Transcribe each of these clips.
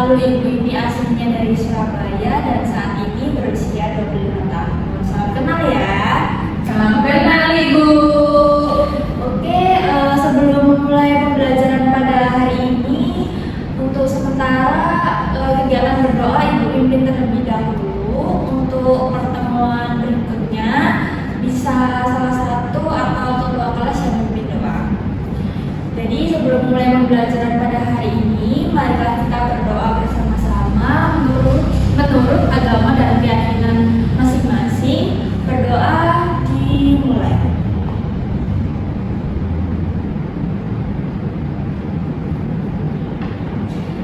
Lalu ibu ini aslinya dari Surabaya dan saat ini berusia 25 tahun. Salam kenal ya. Salam kenal Ibu. Oke, sebelum memulai pembelajaran pada hari ini, untuk sementara kegiatan berdoa ibu pimpin terlebih dahulu. Untuk pertemuan berikutnya bisa salah satu atau ketua kelas yang memimpin doa. Jadi sebelum mulai pembelajaran pada hari ini, marilah kita berdoa bersama-sama menurut agama dan keyakinan masing-masing. Berdoa dimulai.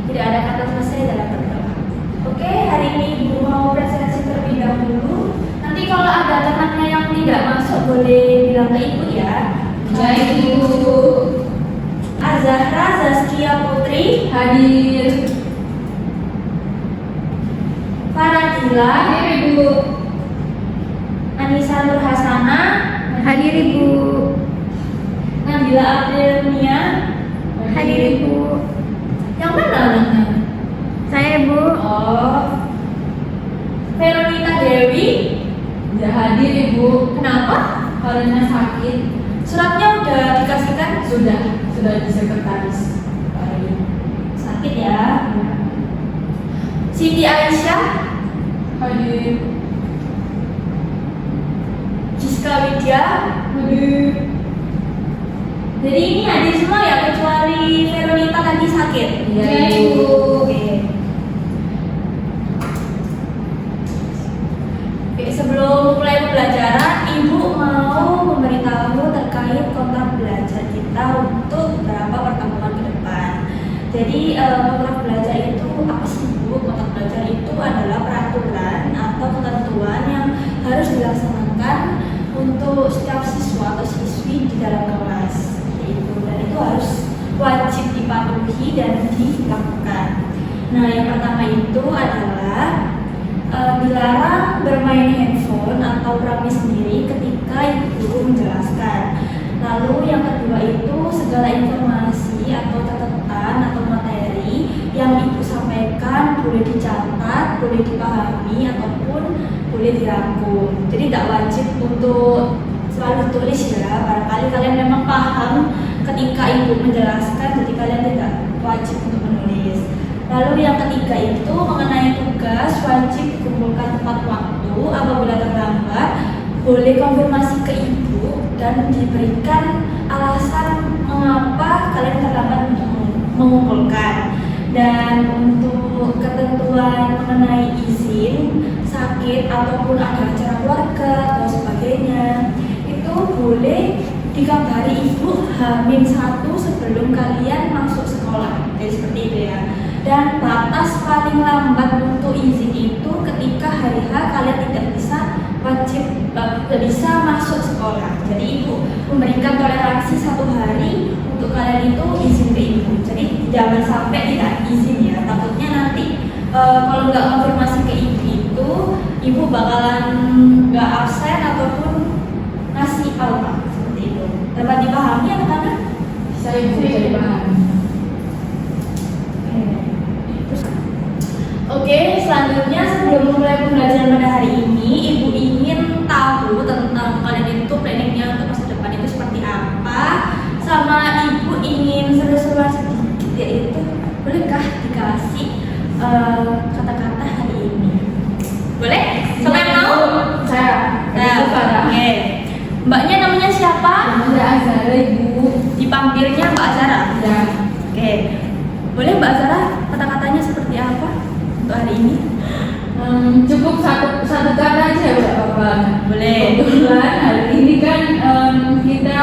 Tidak ada kata selesai dalam berdoa. Oke, hari ini ibu mau presentasi terlebih dahulu. Nanti kalau ada temannya yang tidak masuk boleh bilang ke ibu ya. Ya Ibu. Azahra Zaskia Putri Hadir. Faradila Hadir Ibu. Anissa Nur Hasana Hadir Ibu. Nabila Aprilnia Hadir Ibu. Yang mana anaknya? Saya Ibu. Oh, Veronica Dewi. Udah hadir Ibu. Kenapa? Karena sakit. Suratnya udah dikasihkan? Sudah di sekretaris. Sakit ya. Siti Aisyah, Hadir. Jiska Widya. Hadir. Jadi ini hadir semua ya kecuali Veronica tadi sakit. Iya, Ibu. Oke. Oke, sebelum mulai pembelajaran, Ibu mau memberitahu terkait kontrak belajar kita untuk beberapa pertemuan ke depan. Jadi kontrak belajar itu apa sih Bu? Kontrak belajar itu adalah peraturan atau ketentuan yang harus dilaksanakan untuk setiap siswa atau siswi di dalam kelas. Dan itu harus wajib dipatuhi dan dilakukan. Nah, yang pertama itu adalah dilarang bermain handphone atau beramai sendiri ketika ibu guru menjelaskan. Lalu yang kedua itu segala informasi atau catatan atau materi yang ibu sampaikan boleh dicatat, boleh dipahami ataupun boleh dirangkum. Jadi tidak wajib untuk selalu ditulis ya. Barangkali kalian memang paham ketika ibu menjelaskan, jadi kalian tidak wajib untuk menulis. Lalu yang ketiga itu mengenai tugas wajib dikumpulkan tepat waktu. Apabila terlambat boleh konfirmasi ke ibu dan diberikan alasan mengapa kalian terlambat mengumpulkan. Dan untuk ketentuan mengenai izin sakit ataupun ada acara keluarga atau sebagainya itu boleh dikabari ibu H-1 sebelum kalian masuk sekolah. Jadi seperti itu ya. Dan batas paling lambat untuk izin itu ketika hari H kalian tidak bisa masuk sekolah. Jadi ibu memberikan toleransi 1 hari untuk kalian itu izin ke ibu. Jadi jangan sampai tidak izin ya. Takutnya nanti kalau nggak konfirmasi ke ibu itu ibu bakalan nggak absen ataupun ngasih alma seperti itu. Dapat dipahami anak-anak? Bisa Ibu bisa dipahami. Oke, selanjutnya sebelum mulai pembelajaran pada hari ini, ibu ingin tahu tentang kalian itu planningnya untuk masa depan itu seperti apa, sama ibu ingin seru-seruan sedikit yaitu bolehkah dikasih kata-kata hari ini? Boleh? Siapa yang mau? Saya. Oke. Mbaknya namanya siapa? Namanya Azhara Ibu. Dipanggilnya Mbak Azhara. Ya. Oke. Boleh Mbak Azhara kata-katanya seperti apa untuk hari ini? Cukup satu kata aja ya Bapak. Boleh. Kebetulan hari ini kan kita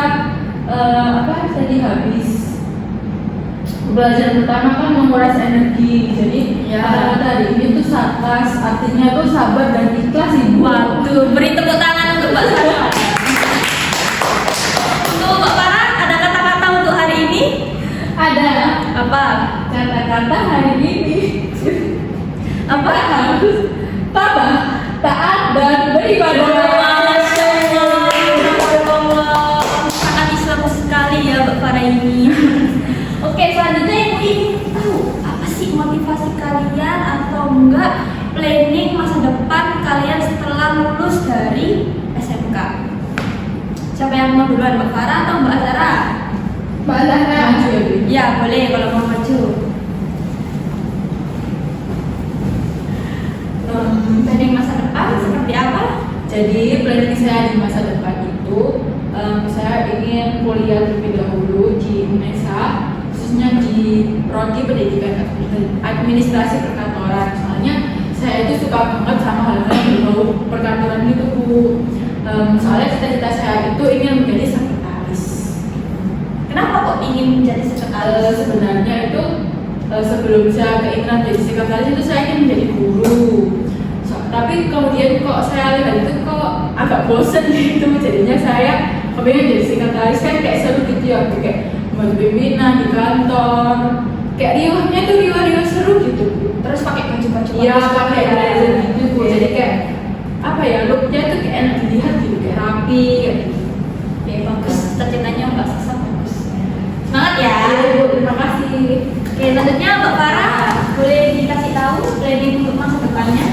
tadi habis belajar pertama kan menguras energi. Jadi kata-kata hari ini tuh sakas, artinya tuh sabar dan ikhlas Ibu. Waduh, beri tepuk tangan untuk Mbak Sarah. Untuk Mbak Farah, ada kata-kata untuk hari ini? Ada Apa? kata-kata hari ini. Apa? Harus tabah, taat dan beribadah. Masya Allah, sangat Islam sekali ya Mbak Farah ini. Oke, selanjutnya ibu ingin tahu apa sih motivasi kalian mau duluan, Mbak Farah atau Mbak Zara? Mbak Zara. Maju ya, Bu. Ya boleh kalau mau maju. Planning masa depan seperti apa? Jadi planning saya di masa depan itu saya ingin kuliah terlebih dahulu di UNESA, khususnya di prodi pendidikan administrasi perkantoran. Soalnya saya itu suka banget sama hal-hal yang berbau perkantoran gitu, Bu. Soalnya cita-cita saya itu ingin menjadi sekretaris. Kenapa kok ingin menjadi sekretaris? Sebenarnya itu sebelum saya keinginan jadi sekretaris itu saya ingin menjadi guru. Tapi kemudian kok saya lihat itu kok agak bosen gitu, jadinya saya kepengen jadi sekretaris, kan kayak seru gitu ya, kayak membantu pimpinan di kantor, kayak riuhnya tuh riuh seru gitu. Terus pakai baju-baju Iya, pakai ya. baju gitu, Bu. Jadi kayak apa ya, looknya tuh kayak enak dilihat gitu, kayak rapi kayak gitu. Oke, bagus. Cita-citanya Mbak Sasa bagus. Semangat ya. Iya, Bu, terima kasih. Oke, selanjutnya Mbak Farah, boleh dikasih tahu planning untuk masa depannya?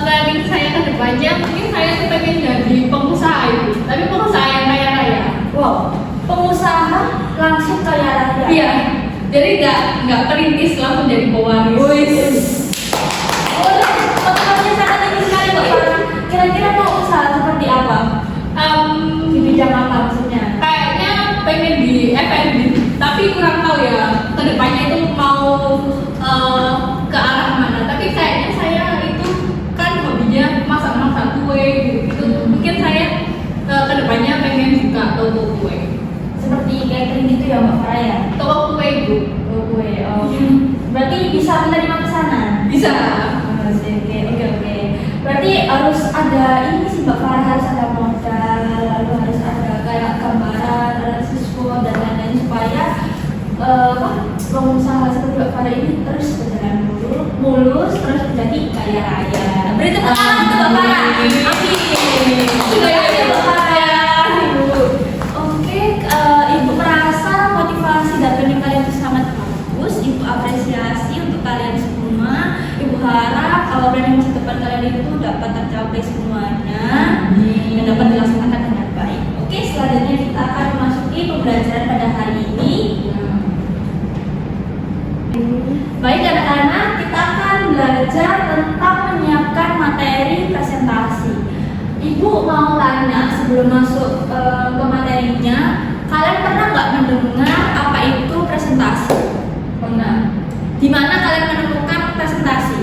Planning saya ke depannya mungkin saya tuh pengen jadi pengusaha itu, tapi pengusaha yang kaya raya. Wow, pengusaha langsung kaya raya. Iya, jadi nggak perintis langsung jadi pewaris. Boleh, motivasinya sangat tinggi sekali Mbak Farah. Kira-kira mau usaha seperti apa? Di bidang apa maksudnya? Kayaknya pengen di F&B, tapi kurang tahu ya ke depannya itu mau ke arah mana. Tapi kayaknya saya itu kan hobinya masak-masak kue gitu. Mungkin saya ke depannya pengen buka toko kue. Seperti catering gitu ya Mbak Farah ya? Toko kue, Bu. Oh, gue, berarti bisa menerima pesanan? Bisa. Oke. Berarti harus ada ini sih Mbak Farah, harus ada modal, lalu harus ada kayak gambaran, siswa dan lain-lain supaya pengusaha seperti Mbak Farah ini terus berjalan mulus terus menjadi kaya raya. Beri tepuk tangan untuk Mbak Farah. Amin. Terima kasih Mbak Farah. Ibu. Oke, Ibu merasa motivasi dan planning kalian itu sangat bagus. Ibu apresiasi untuk kalian semua. Ibu harap kalau planning masa depan kalian itu dapat tercapai semuanya dan dapat dilaksanakan dengan baik. Oke, selanjutnya kita akan memasuki pembelajaran pada hari ini. Baik anak-anak, kita akan belajar tentang menyiapkan materi presentasi. Ibu mau tanya sebelum masuk ke materinya, kalian pernah nggak mendengar apa itu presentasi? Pernah. Di mana kalian menemukan presentasi?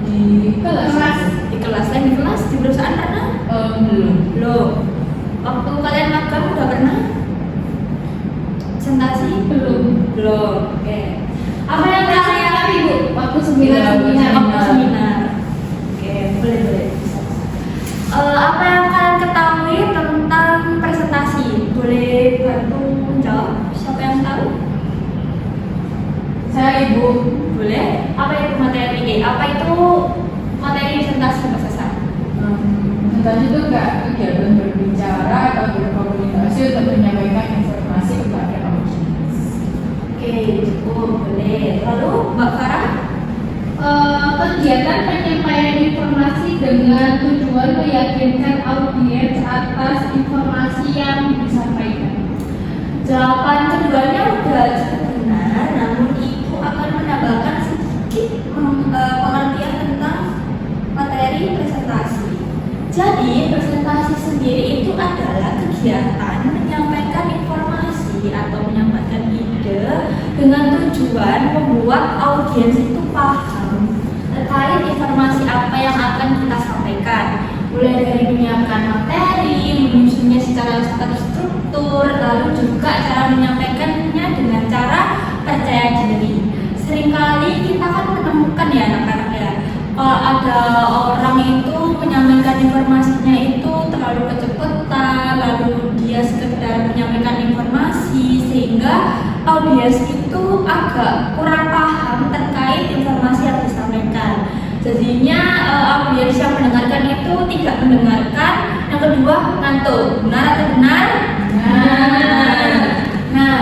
Di kelas. Di kelas. Lain di kelas, di perusahaan pernah? Belum. Waktu kalian magang udah pernah? Presentasi? Belum. Oke. Apa yang kalian Ibu? Waktu seminar. Waktu seminar. Oke, boleh. Apa yang kalian ketahui tentang presentasi? Boleh bantu jawab? Siapa yang tahu? Saya, Ibu. Boleh. Apa itu materi? Apa itu materi presentasi Mbak Sasa? Presentasi itu kayak kegiatan berbicara atau berkomunikasi untuk menyampaikan informasi kepada audiens. Oke, boleh. Lalu Mbak Farah? Kegiatan penyampaian informasi dengan tujuan meyakinkan audiens atas informasi yang disampaikan. Jawaban keduanya udah cukup benar, namun Ibu akan menambahkan sedikit pengertian tentang materi presentasi. Jadi presentasi sendiri itu adalah kegiatan menyampaikan informasi atau menyampaikan ide dengan tujuan membuat audiens itu paham terkait informasi apa yang akan kita sampaikan, mulai dari menyiapkan materi, menyusunnya secara terstruktur, lalu juga cara menyampaikannya dengan cara percaya diri. Seringkali kita kan menemukan ya anak-anak ya, kalau ada orang itu menyampaikan informasinya itu terlalu kecepatan, lalu dia sekedar menyampaikan informasi sehingga audiens itu agak kurang paham terkait informasi yang disampaikan. Jadinya audiens yang mendengarkan itu tidak mendengarkan. Yang kedua, ngantuk. Benar atau benar? Nah,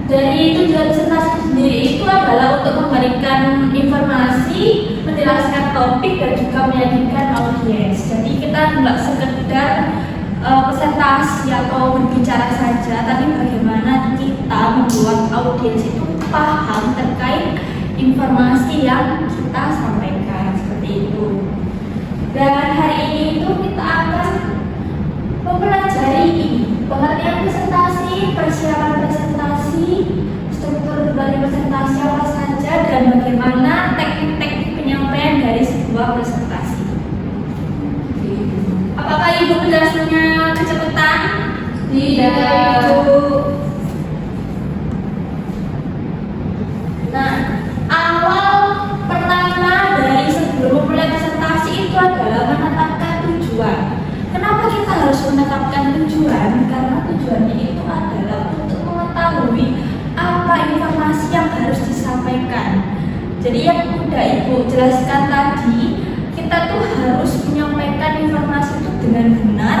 dari tujuan presentasi sendiri itu adalah untuk memberikan informasi, menjelaskan topik dan juga meyakinkan audiens. Jadi kita nggak sekedar presentasi atau berbicara saja, tapi bagaimana kita membuat audiens itu paham terkait informasi yang kita sampaikan seperti itu. Dan hari ini itu kita akan mempelajari pengertian presentasi, persiapan presentasi, struktur dari presentasi apa saja, dan bagaimana teknik-teknik penyampaian dari sebuah presentasi. Apakah Ibu menjelaskannya kecepatan? Tidak. Ibu. Nah, awal pertama dari sebelum memulai presentasi itu adalah menetapkan tujuan. Kenapa kita harus menetapkan tujuan? Karena tujuannya itu adalah untuk mengetahui apa informasi yang harus disampaikan. Jadi yang udah Ibu jelaskan tadi, kita tuh harus menyampaikan informasi itu dengan benar,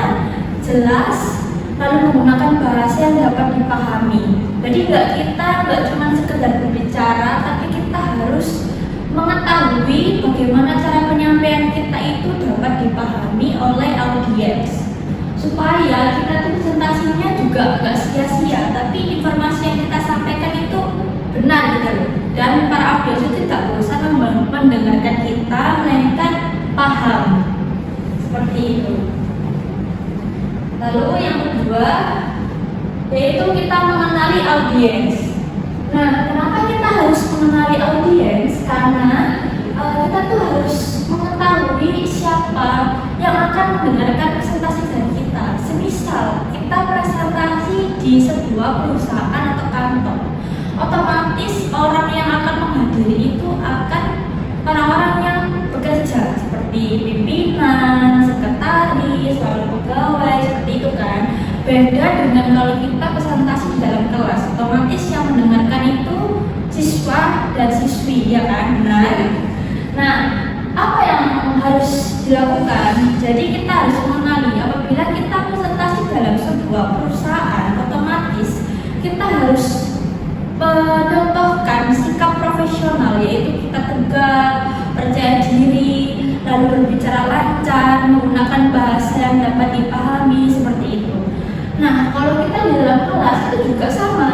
jelas, lalu menggunakan bahasa yang dapat dipahami. Jadi kita nggak cuma sekedar berbicara, tapi kita harus mengetahui bagaimana cara penyampaian kita itu dapat dipahami oleh audiens, supaya kita tuh presentasinya juga nggak sia-sia, tapi informasi yang kita sampaikan itu benar gitu loh. Dan para audiens itu tidak bosan mendengarkan kita, melainkan paham seperti itu. Lalu yang kedua yaitu kita mengenali audiens. Nah, kenapa kita harus mengenali audiens? Karena kita tuh harus mengetahui siapa yang akan mendengarkan presentasi dari kita. Semisal kita presentasi di sebuah perusahaan atau kantor, otomatis orang yang akan menghadiri itu akan orang-orang yang bekerja seperti pimpinan, sekretaris, lalu pegawai, seperti itu kan. Beda dengan kalau kita presentasi di dalam kelas, otomatis yang mendengarkan itu siswa dan siswi, ya kan? Benar. Nah, apa yang harus dilakukan? Jadi kita harus mengenali apabila kita presentasi dalam sebuah perusahaan, otomatis kita harus mencontohkan sikap profesional, yaitu kita tegak, percaya diri, lalu berbicara lancar, menggunakan bahasa yang dapat dipahami, seperti itu. Nah, kalau kita di dalam kelas itu juga sama,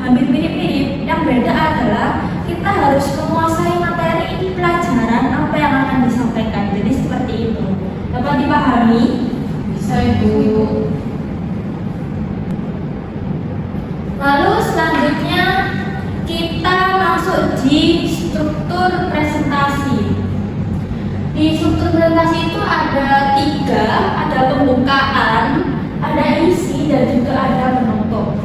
hampir mirip-mirip. Yang beda adalah kita harus menguasai materi pelajaran apa yang akan disampaikan. Jadi seperti itu. Dapat dipahami? Bisa Ibu. Lalu selanjutnya kita masuk di struktur presentasi. Di struktur presentasi itu ada 3, ada pembukaan, ada isi, dan juga ada penutup.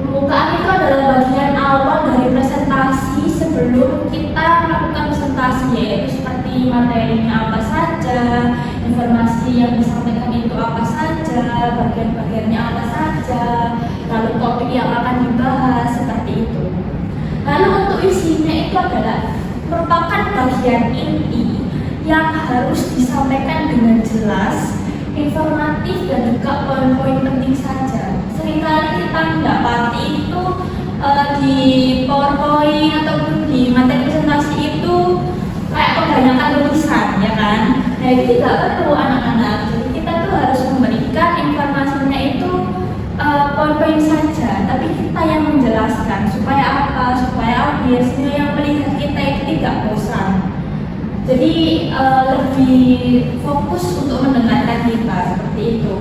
Pembukaan itu adalah bagian awal dari presentasi sebelum kita melakukan presentasi, yaitu seperti materinya apa saja, informasi yang disampaikan itu apa saja, bagian-bagiannya apa saja, lalu topik yang akan dibahas, seperti itu. Lalu untuk isinya itu adalah merupakan bagian inti yang harus disampaikan dengan jelas, informatif, dan juga poin-poin penting saja. Seringkali kita mendapati itu di PowerPoint ataupun di materi presentasi itu kayak kebanyakan tulisan, ya kan? Nah, itu tidak perlu anak-anak. Jadi kita tuh harus memberikan informasinya itu poin-poin saja, tapi kita yang menjelaskan supaya apa? Supaya audiensnya yang melihat kita itu tidak bosan. Jadi lebih fokus untuk mendengarkan kita, seperti itu.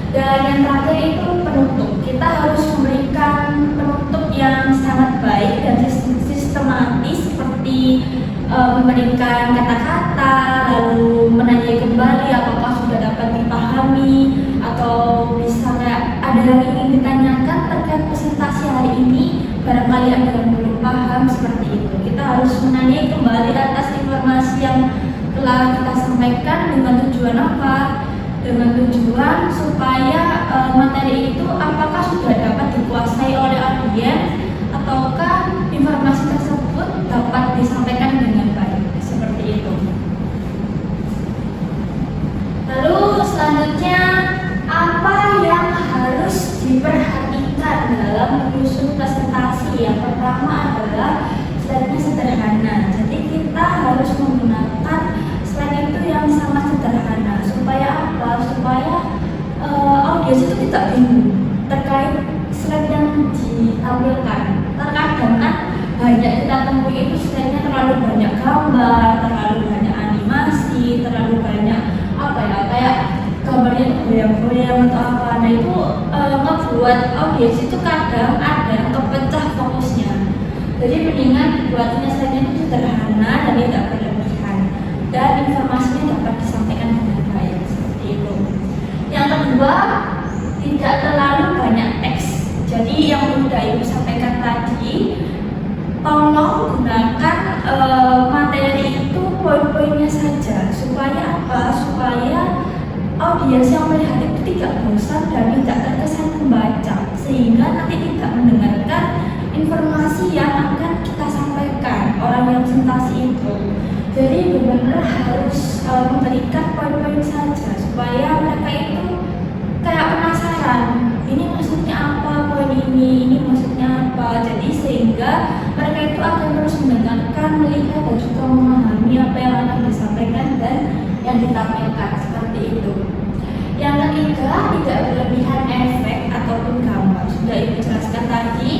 Dan yang terakhir itu penutup. Kita harus memberikan penutup yang sangat baik dan sistematis, seperti memberikan kata-kata, lalu menanyai kembali apakah sudah dapat dipahami, atau misalnya ada yang ingin ditanyakan terkait presentasi hari ini, barangkali ada yang belum paham, seperti itu. Kita harus menanyai kembali atas informasi yang telah kita sampaikan dengan tujuan apa? Dengan tujuan supaya materi itu apakah sudah dapat dikuasai oleh audiens ataukah informasi tersebut dapat disampaikan dengan baik, seperti itu. Lalu selanjutnya, apa yang harus diperhatikan dalam menyusun presentasi? Yang pertama adalah slide-nya sederhana. Jadi kita harus menggunakan slide itu yang sangat sederhana. Supaya apa? Supaya audiens audiens itu kadang ada yang kepecah fokusnya. Jadi mendingan buatnya saja itu sederhana dan tidak berlebihan, dan informasinya dapat disampaikan dengan baik seperti itu. Yang kedua, tidak terlalu banyak teks. Jadi yang sudah Ibu sampaikan tadi, tolong gunakan materi itu poin-poinnya saja. Supaya apa? Supaya audiens yang melihat itu tidak bosan dan tidak terkesan membaca, sehingga nanti tidak mendengarkan informasi yang akan kita sampaikan orang yang presentasi itu. Jadi benar-benar harus memberikan poin-poin saja supaya mereka itu kayak penasaran, ini maksudnya apa poin ini maksudnya apa. Jadi sehingga mereka itu akan terus mendengarkan, melihat dan juga memahami apa yang akan disampaikan dan yang ditampilkan seperti itu. Yang ketiga, tidak berlebihan efek ataupun gambar. Sudah Ibu jelaskan tadi.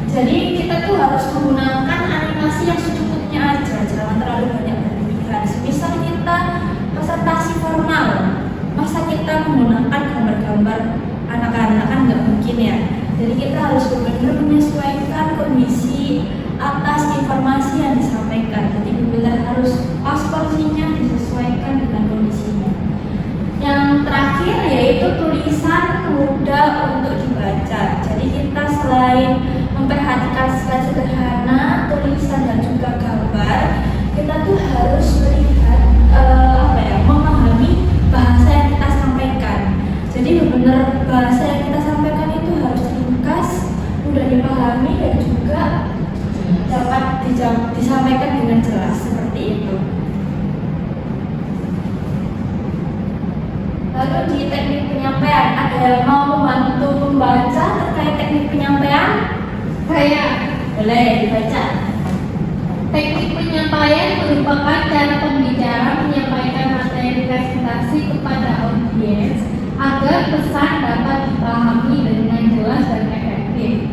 Jadi kita tuh harus menggunakan animasi yang secukupnya aja, jangan terlalu banyak berlebihan. Misal kita presentasi formal, masa kita menggunakan gambar-gambar anak-anak, kan nggak mungkin ya. Jadi kita harus benar-benar menyesuaikan kondisi atas informasi yang disampaikan. Jadi benar harus pas porsinya, disesuaikan dengan kondisinya. Yang terakhir yaitu tulisan mudah untuk dibaca. Jadi kita selain memperhatikan slide sederhana, tulisan dan juga gambar, kita tuh harus melihat memahami bahasa yang kita sampaikan. Jadi benar bahasa yang kita sampaikan itu harus ringkas, mudah dipahami dan juga dapat disampaikan dengan jelas seperti itu. Lalu di teknik penyampaian, ada yang mau membantu membaca terkait teknik penyampaian? Saya Boleh dibaca. teknik penyampaian merupakan cara pembicara menyampaikan materi presentasi kepada audiens agar pesan dapat dipahami dengan jelas dan efektif.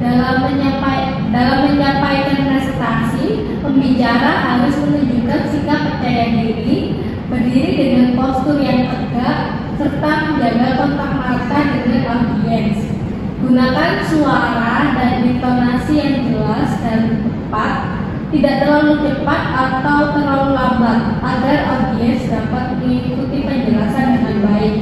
Dalam menyampaikan presentasi, pembicara harus menunjukkan sikap percaya diri, berdiri dengan postur yang tegak, serta menjaga kontak mata dengan audiens. Gunakan suara dan intonasi yang jelas dan tepat, tidak terlalu cepat atau terlalu lambat, agar audiens dapat mengikuti penjelasan dengan baik.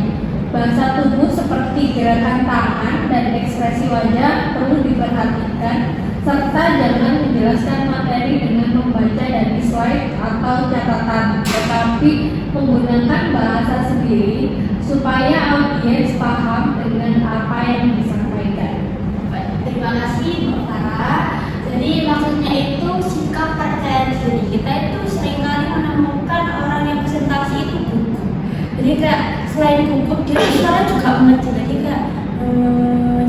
Bahasa tubuh seperti gerakan tangan dan ekspresi wajah perlu diperhatikan, serta jangan menjelaskan materi dengan membaca dari slide atau catatan, tetapi menggunakan bahasa sendiri supaya audiens paham dengan apa yang disampaikan. Terima kasih Mbak Farah. Jadi maksudnya itu sikap percaya diri. Kita itu seringkali menemukan orang yang presentasi itu gugup. Jadi kayak selain gugup dia suara juga mengerti. Jadi kayak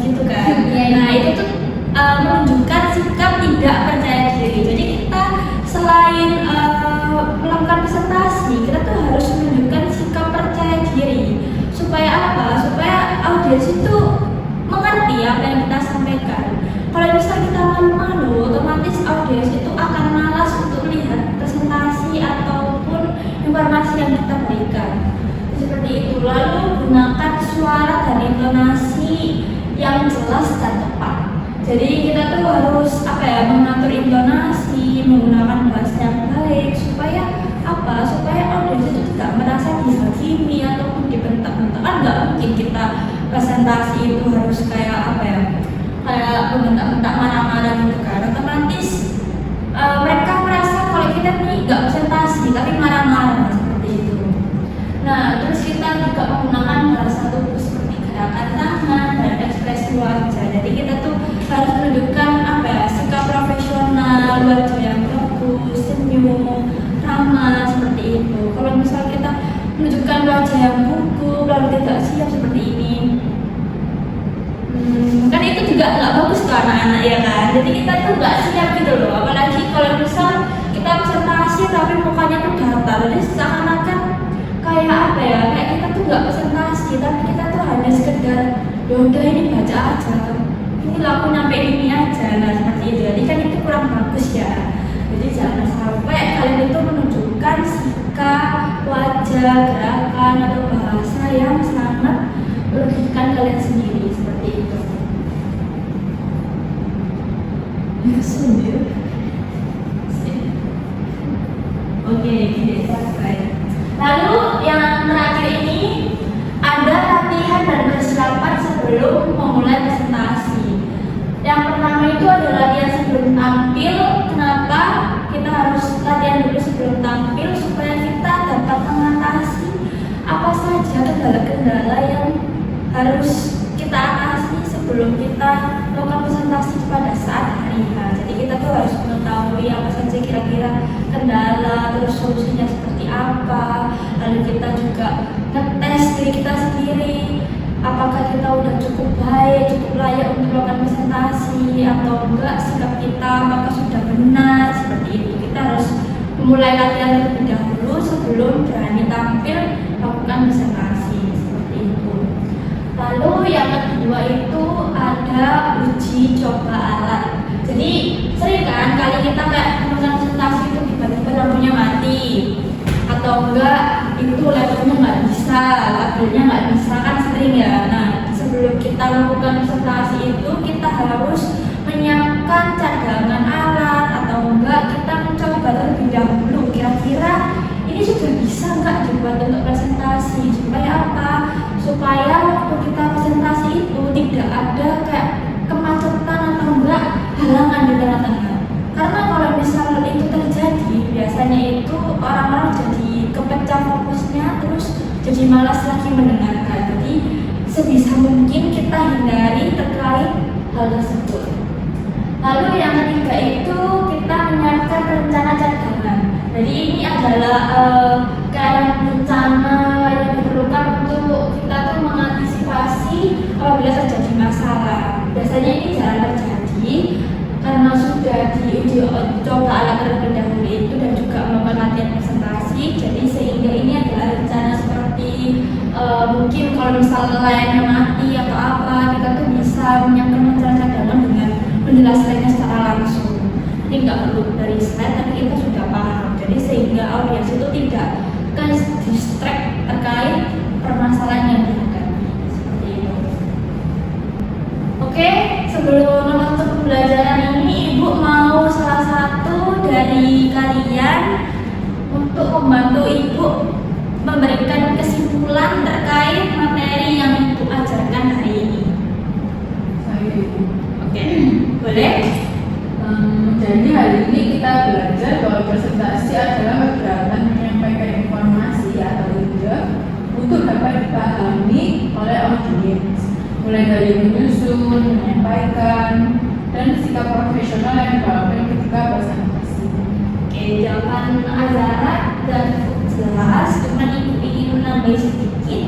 gitu kan. Nah itu tuh menunjukkan sikap tidak percaya diri. Jadi kita selain melakukan presentasi, kita tuh harus menunjukkan sikap percaya diri. Supaya apa? Supaya audiens itu mengerti apa yang kita sampaikan. Kalau misal kita malu-malu, otomatis audiens itu akan malas untuk melihat presentasi ataupun informasi yang kita berikan. Seperti itu. Lalu gunakan suara dan intonasi yang jelas dan tepat. Jadi kita tuh harus mengatur intonasi, menggunakan bahasa yang baik supaya apa? Supaya audiens itu tidak merasa dihakimi ataupun dibentak-bentak. Kan nggak mungkin kita presentasi itu harus kayak bentak-bentak marah-marah gitu kan. Otomatis mereka merasa kalau kita nih nggak presentasi tapi marah-marah seperti itu. Nah terus kita juga menggunakan bahasa tubuh seperti gerakan tangan dan ekspresi wajah. Jadi kita tuh harus menunjukkan sikap profesional, wajah yang bagus, senyum, ramah seperti itu. Kalau misal kita menunjukkan wajah yang gugup lalu tidak siap seperti ini, kan itu juga nggak bagus ke anak-anak ya kan. Jadi kita tuh nggak siap gitu loh. Apalagi kalau misal kita presentasi tapi mukanya tuh datar, jadi seakan-akan kayak kayak kita tuh nggak presentasi tapi kita tuh hanya sekedar yaudah ini baca aja, ini aku nyampe ini aja. Nah seperti itu. Jadi kan itu kurang bagus ya. Jadi jangan sampai kalian itu menunjukkan sikap, wajah, gerakan atau bahasa yang sangat merugikan kalian sendiri seperti itu. sendiri. Oke, baik. Lalu yang terakhir ini ada latihan dan persiapan sebelum memulai presentasi. Yang pertama itu ada latihan sebelum tampil. Kenapa kita harus latihan dulu sebelum tampil? Supaya kita dapat mengatasi apa saja kendala-kendala yang harus kita atasi sebelum kita melakukan presentasi pada saat hari H. Jadi kita tuh harus mengetahui apa saja kira-kira kendala, terus solusinya seperti apa. Lalu kita juga ngetes diri kita sendiri, apakah kita udah cukup baik, cukup layak untuk melakukan presentasi atau enggak, sikap kita apakah sudah benar, seperti itu. Kita harus memulai latihan terlebih dahulu sebelum berani tampil melakukan presentasi, seperti itu. Lalu yang kedua itu ada uji coba alat. Jadi sering kan kali kita kayak melakukan presentasi itu tiba-tiba lampunya mati atau enggak itu laptopnya nggak bisa, kabelnya nggak bisa, kan sering ya. Nah, sebelum kita lakukan presentasi itu kita harus menyiapkan cadangan alat atau enggak kita mencoba terlebih dahulu kira-kira ini sudah bisa nggak dibuat untuk presentasi. Supaya apa? Supaya waktu kita presentasi itu tidak ada kayak kemacetan atau enggak halangan di tengah-tengah. Karena kalau misal itu terjadi, biasanya itu orang-orang jadi kepecah fokusnya, terus jadi malas lagi mendengarkan. Jadi sebisa mungkin kita hindari terkait hal tersebut. Lalu yang ketiga itu kita menyiapkan rencana cadangan. Jadi ini adalah kayak rencana yang diperlukan untuk kita tuh mengantisipasi apabila terjadi masalah. Biasanya ini jarang terjadi karena sudah diuji coba alat terlebih dahulu itu dan juga melakukan latihan presentasi. Jadi sehingga ini adalah rencana seperti mungkin kalau misalnya layarnya mati atau apa, kita tuh bisa menyiapkan rencana cadangan dengan menjelaskannya secara langsung. Ini nggak perlu dari slide, tapi kita sudah paham. Jadi sehingga audiens itu tidak ke-distract terkait permasalahan yang dihadapi. Seperti itu. Oke, sebelum menutup pembelajaran ini, Ibu mau salah satu dari kalian untuk membantu Ibu memberikan kesimpulan terkait materi yang Ibu ajarkan hari ini. Saya Ibu. Oke, boleh? Jadi hari ini kita belajar bahwa presentasi adalah kegiatan menyampaikan informasi atau ide untuk dapat dipahami oleh audiens, mulai dari menyusun, menyampaikan, dan sikap profesional yang dilakukan ketika presentasi. Oke, jawaban Azara dan jelas, cuman Ibu ingin menambah sedikit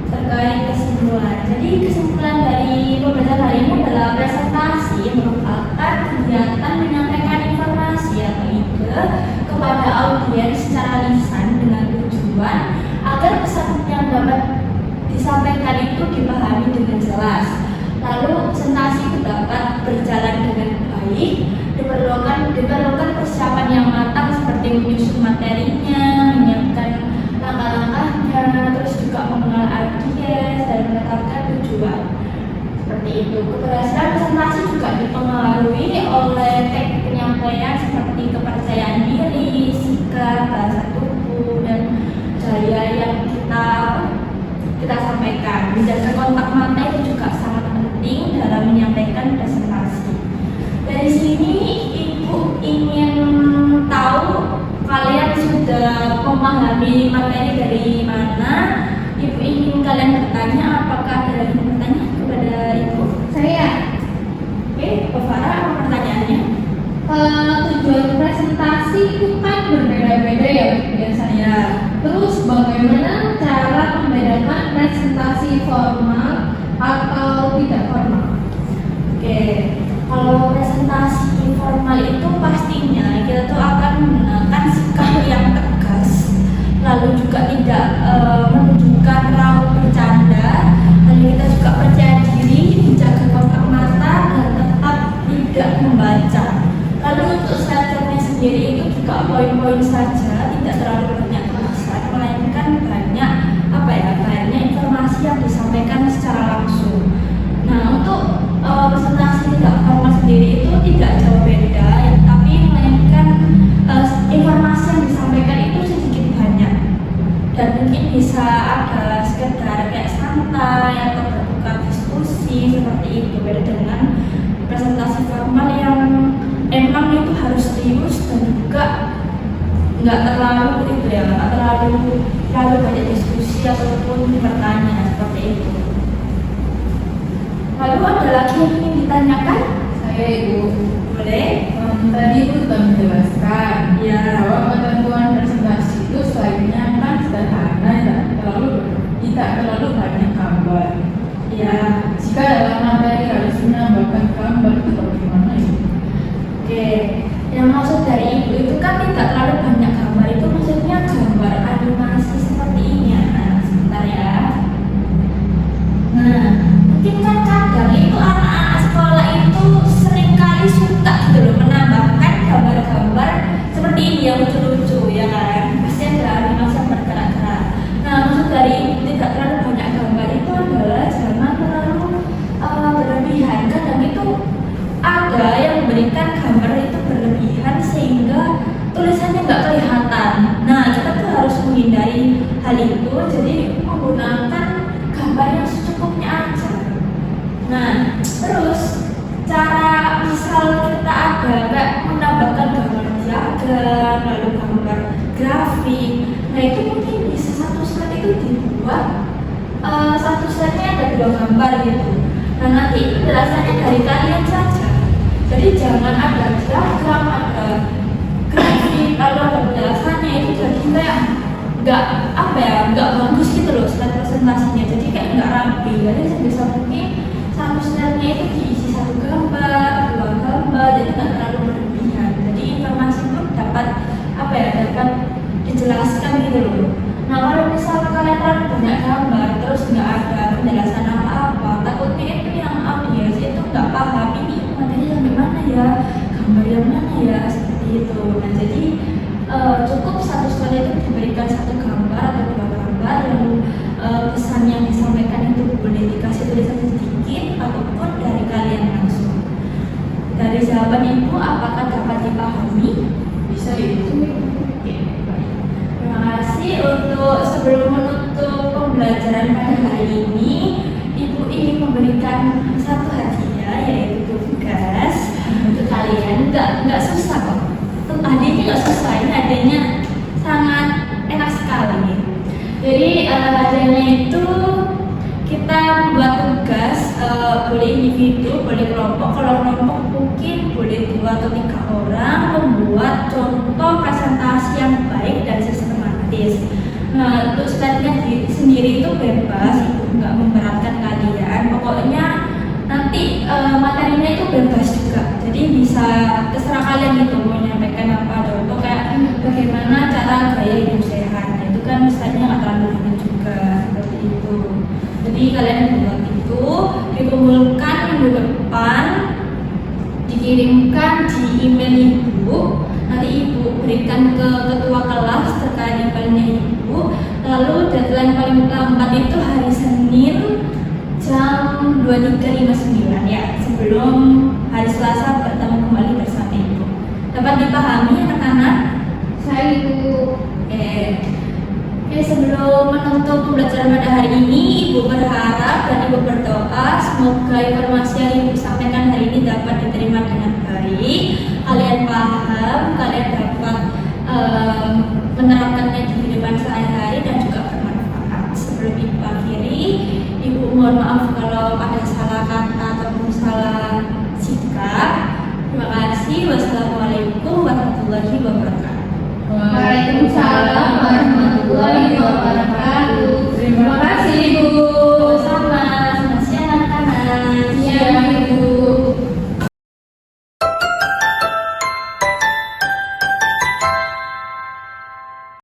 terkait kesimpulan. Jadi kesimpulan dari pembelajaran hari ini adalah presentasi merupakan kegiatan menyampaikan informasi atau ide kepada audiens secara lisan dengan tujuan agar pesan yang dapat disampaikan itu dipahami dengan jelas. Lalu presentasi itu dapat berjalan dengan baik, diperlukan persiapan yang matang seperti menyusun materinya, menyiapkan langkah-langkahnya, terus juga mengenal audiens dan menetapkan tujuan. Seperti itu. Keberhasilan presentasi juga dipengaruhi oleh teknik penyampaian seperti kepercayaan diri, sikap, bahasa tubuh, dan gaya yang kita sampaikan. Menjaga kontak mata itu juga sangat penting dalam menyampaikan presentasi. Dari sini Ibu ingin tahu kalian sudah memahami materi dari mana. Ibu ingin kalian bertanya, apakah ada lagi bertanya kepada Ibu? Saya Oke, Pak Farah, apa pertanyaannya? tujuan presentasi itu kan berbeda-beda ya biasanya. Terus bagaimana cara membedakan presentasi formal atau tidak formal? Oke, kalau presentasi formal itu pastinya kita tuh akan menggunakan sikap yang tegas, lalu juga tidak menunjukkan raut bercanda, lalu kita juga percaya diri, menjaga kontak mata dan tetap tidak membaca. Lalu untuk slide-nya sendiri itu juga poin-poin saja, tidak terlalu banyak tulisan, melainkan banyak banyak informasi yang disampaikan secara langsung. Nah, untuk presentasi tidak formal sendiri itu tidak jauh berbeda, tapi melainkan informasi yang disampaikan itu sedikit banyak dan mungkin bisa ada sekedar kayak santai atau bertukar diskusi seperti itu, beda dengan presentasi formal yang emang itu harus serius dan juga nggak terlalu itu ya, nggak terlalu banyak diskusi ataupun bertanya seperti itu. Lalu ada lagi yang ingin ditanyakan? Saya Ibu, Boleh? tadi Ibu sudah menjelaskan Ya. bahwa ketentuan presentasi itu slide-nya kan sederhana, tidak terlalu banyak gambar. Ya. Jika dalam materi harus menambahkan gambar itu bagaimana Ibu? Oke, yang maksud dari Ibu itu kan tidak terlalu banyak gambar, itu maksudnya gambar animasi seperti ini ya. Nah, sebentar ya. Nah, mungkin kan kadang itu anak-anak sekolah itu seringkali suka gitu loh menambahkan gambar-gambar seperti ini yang lucu-lucu ya kan. Pasti ada animasi yang bergerak-gerak. Nah, maksud dari Ibu tidak terlalu banyak gambar itu adalah jangan terlalu berlebihan. Kadang itu ada yang memberikan gambar itu berlebihan sehingga tulisannya nggak kelihatan. Nah, kita tuh harus menghindari hal itu, jadi menggunakan gambar yang secukupnya aja. Nah, terus cara misal kita ada kayak menambahkan gambar diagram, lalu gambar grafik. Nah, itu mungkin bisa satu slide itu dibuat satu slide-nya ada 2 gambar gitu. Nah, nanti penjelasannya dari kalian saja. Jadi jangan ada diagram, ada grafik, lalu ada penjelasannya, itu jadi kayak nggak bagus gitu loh slide presentasinya. Jadi kayak nggak rapi. Jadi sebisa mungkin satu slide-nya itu diisi 1 gambar, 2 gambar, jadi nggak terlalu berlebihan. Jadi informasi pun dapat dapat dijelaskan gitu loh. Nah, kalau misalnya kalian terlalu banyak gambar terus nggak ada penjelasan apa-apa, takutnya itu yang audiens itu nggak paham ini materinya sampai mana ya, gambar yang mana ya, seperti itu. Nah, jadi cukup satu slide itu diberikan 1 gambar atau 2 gambar, lalu pesan yang disampaikan itu boleh dikasih tulisan sedikit ataupun dari kalian langsung. Dari jawaban Ibu, apakah dapat dipahami? Bisa Ibu? Terima kasih. Untuk sebelum menutup pembelajaran pada hari ini, Ibu ingin memberikan satu hadiah, yaitu tugas untuk kalian. Nggak susah kok. Hadiahnya nggak susah, ini hadiahnya sangat enak sekali. Jadi hadiahnya itu kita buat tugas, boleh individu, boleh kelompok. Kalau kelompok mungkin boleh 2 atau 3 orang membuat contoh presentasi yang baik dan sistematis. Nah, untuk slide-nya sendiri itu bebas, Ibu nggak memberatkan kalian. Pokoknya nanti materinya itu bebas juga. Jadi bisa terserah kalian gitu mau menyampaikan apa. Contoh kayak bagaimana cara gaya hidup sehat. Nah, itu kan slide-nya nggak terlalu banyak juga seperti itu. Jadi kalian buat itu, dikumpulkan minggu depan, dikirimkan di email Ibu. Nanti Ibu berikan ke ketua kelas terkait emailnya Ibu. Lalu deadline paling lambat itu hari Senin jam 23.59 ya, sebelum hari Selasa bertemu kembali bersama Ibu. Dapat dipahami anak-anak? Saya Ibu. Oke, sebelum menutup pembelajaran pada hari ini, Ibu berharap dan Ibu berdoa semoga informasi yang Ibu sampaikan hari ini dapat diterima dengan baik. Kalian paham, kalian dapat menerapkannya di kehidupan sehari-hari dan juga bermanfaat. Sebelum Ibu akhiri, Ibu mohon maaf kalau ada salah kata ataupun salah sikap. Terima kasih. Wassalamualaikum warahmatullahi wabarakatuh. Waalaikumsalam